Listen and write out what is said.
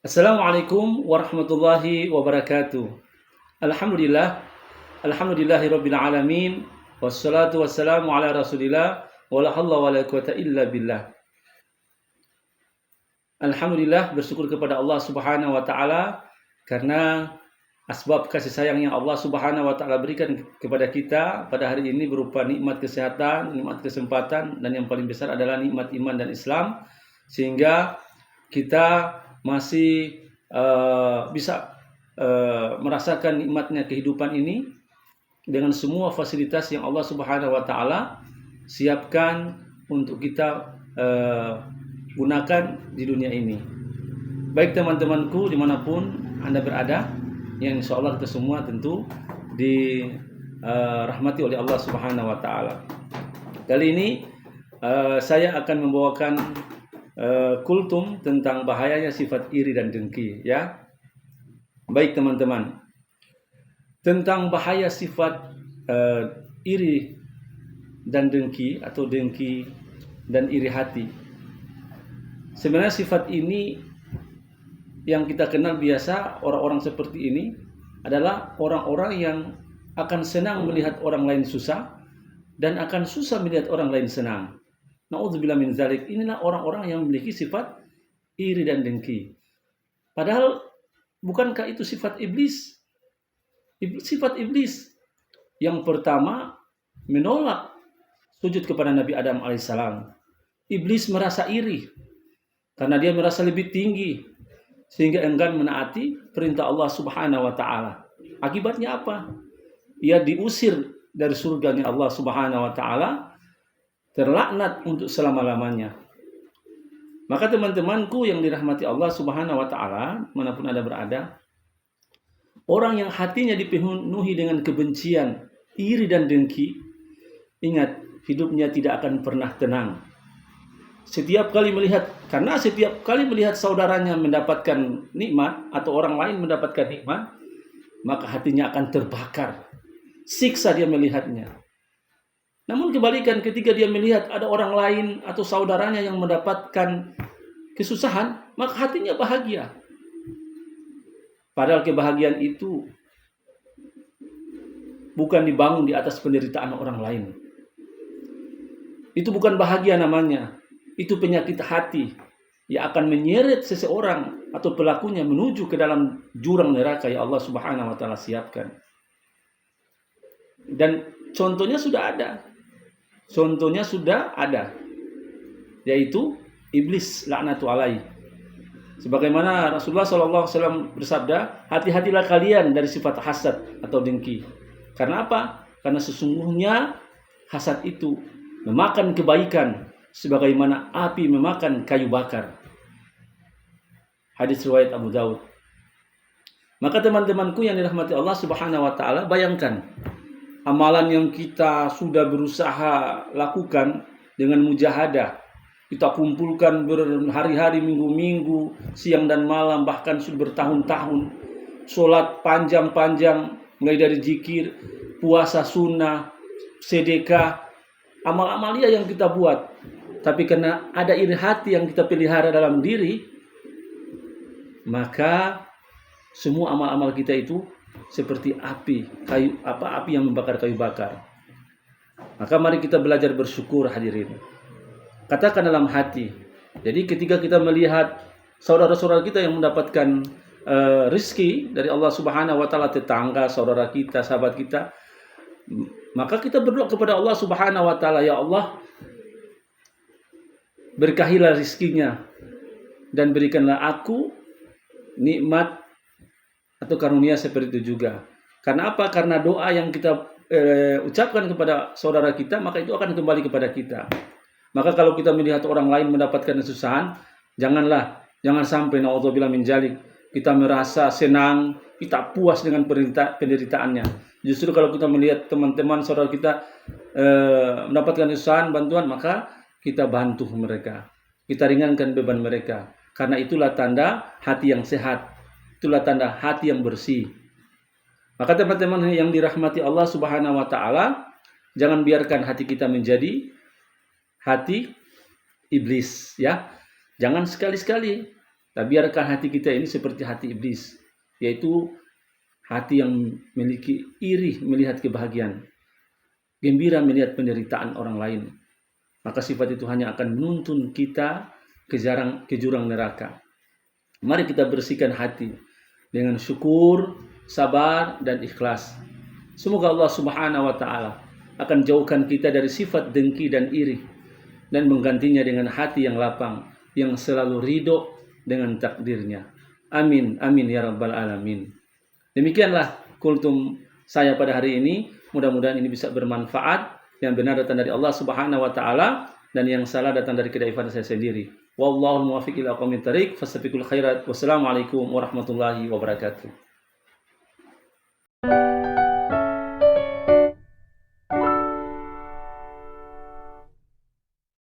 Assalamualaikum warahmatullahi wabarakatuh. Alhamdulillah, alhamdulillahirabbil alamin, wassalatu wassalamu ala Rasulillah, wala haula wala quwata illa billah. Alhamdulillah, bersyukur kepada Allah Subhanahu wa taala karena asbab kasih sayang yang Allah Subhanahu wa taala berikan kepada kita pada hari ini berupa nikmat kesehatan, nikmat kesempatan, dan yang paling besar adalah nikmat iman dan Islam, sehingga kita masih bisa merasakan nikmatnya kehidupan ini dengan semua fasilitas yang Allah Subhanahu wa taala siapkan untuk kita gunakan di dunia ini. Baik teman-temanku dimanapun Anda berada, yang insya Allah kita semua tentu dirahmati oleh Allah Subhanahu wa taala. Kali ini saya akan membawakan kultum tentang bahayanya sifat iri dan dengki, ya. Baik teman-teman, tentang bahaya sifat iri dan dengki atau dengki dan iri hati. Sebenarnya sifat ini yang kita kenal biasa, orang-orang seperti ini adalah orang-orang yang akan senang melihat orang lain susah dan akan susah melihat orang lain senang. Na'udzubillah min dzalik. Inilah orang-orang yang memiliki sifat iri dan dengki. Padahal bukankah itu sifat iblis? Sifat iblis. Yang pertama, menolak sujud kepada Nabi Adam alaihissalam. Iblis merasa iri karena dia merasa lebih tinggi sehingga enggan menaati perintah Allah Subhanahu wa taala. Akibatnya apa? Ia diusir dari surganya Allah Subhanahu wa taala, terlaknat untuk selama-lamanya. Maka teman-temanku yang dirahmati Allah Subhanahu wa taala, manapun Anda berada, orang yang hatinya dipenuhi dengan kebencian, iri dan dengki, ingat, hidupnya tidak akan pernah tenang. Setiap kali melihat saudaranya mendapatkan nikmat atau orang lain mendapatkan nikmat, maka hatinya akan terbakar. Siksa dia melihatnya. Namun kebalikan, ketika dia melihat ada orang lain atau saudaranya yang mendapatkan kesusahan, maka hatinya bahagia. Padahal kebahagiaan itu bukan dibangun di atas penderitaan orang lain. Itu bukan bahagia namanya. Itu penyakit hati yang akan menyeret seseorang atau pelakunya menuju ke dalam jurang neraka yang Allah Subhanahu wa taala siapkan. Dan contohnya sudah ada, yaitu iblis laknatu alaihi. Sebagaimana Rasulullah SAW bersabda, hati-hatilah kalian dari sifat hasad atau dengki. Karena apa? Karena sesungguhnya hasad itu memakan kebaikan sebagaimana api memakan kayu bakar. Hadis riwayat Abu Daud. Maka teman-temanku yang dirahmati Allah Subhanahu wa taala, bayangkan amalan yang kita sudah berusaha lakukan dengan mujahadah. Kita kumpulkan berhari-hari, minggu-minggu, siang dan malam, bahkan sudah bertahun-tahun. Sholat panjang-panjang, mulai dari zikir, puasa sunnah, sedekah, amal-amalia yang kita buat. Tapi karena ada iri hati yang kita pelihara dalam diri, maka semua amal-amal kita itu seperti api yang membakar kayu bakar. Maka mari kita belajar bersyukur, hadirin. Katakan dalam hati. Jadi ketika kita melihat saudara-saudara kita yang mendapatkan rezeki dari Allah Subhanahu wa taala, tetangga, saudara kita, sahabat kita, maka kita berdoa kepada Allah Subhanahu wa taala, ya Allah, berkahilah rezekinya dan berikanlah aku nikmat atau karunia seperti itu juga. Karena apa? Karena doa yang kita ucapkan kepada saudara kita, maka itu akan kembali kepada kita. Maka kalau kita melihat orang lain mendapatkan kesusahan, jangan sampai naudzubillah min dzalik, kita merasa senang, kita puas dengan penderitaannya. Justru kalau kita melihat teman-teman saudara kita mendapatkan kesusahan, bantuan, maka kita bantu mereka, kita ringankan beban mereka. Karena itulah tanda hati yang sehat, itulah tanda hati yang bersih. Maka teman-teman yang dirahmati Allah Subhanahu wa taala, jangan biarkan hati kita menjadi hati iblis, ya. Jangan sekali-sekali Tak biarkan hati kita ini seperti hati iblis, yaitu hati yang memiliki iri melihat kebahagiaan, gembira melihat penderitaan orang lain. Maka sifat itu hanya akan menuntun kita ke jurang neraka. Mari kita bersihkan hati dengan syukur, sabar, dan ikhlas. Semoga Allah Subhanahu wa Ta'ala akan jauhkan kita dari sifat dengki dan iri, dan menggantinya dengan hati yang lapang, yang selalu ridho dengan takdirnya. Amin, amin ya rabbal alamin. Demikianlah kultum saya pada hari ini. Mudah-mudahan ini bisa bermanfaat. Yang benar datang dari Allah Subhanahu wa Ta'ala, dan yang salah datang dari kedaifan saya sendiri. Wallahul muwaffiq ila aqwamit thariq, fastabiqul khairat. Wassalamualaikum warahmatullahi wabarakatuh.